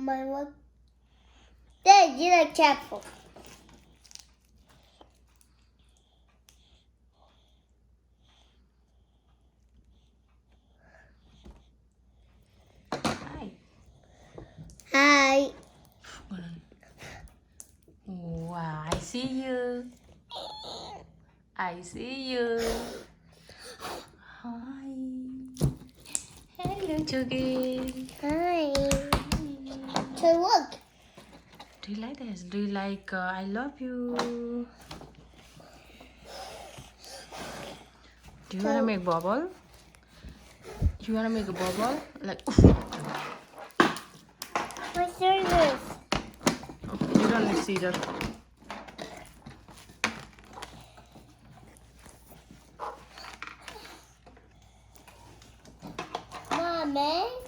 my work. Dad, you are careful. Hi. Hi. Wow, I see you. I see you. Hi. Hello, Chugi. Hi. So look. Do you like this? Do you like I love you? Do you want to make bubble? Do you want to make a bubble? Like, My scissors. okay, you don't need scissors. Mommy.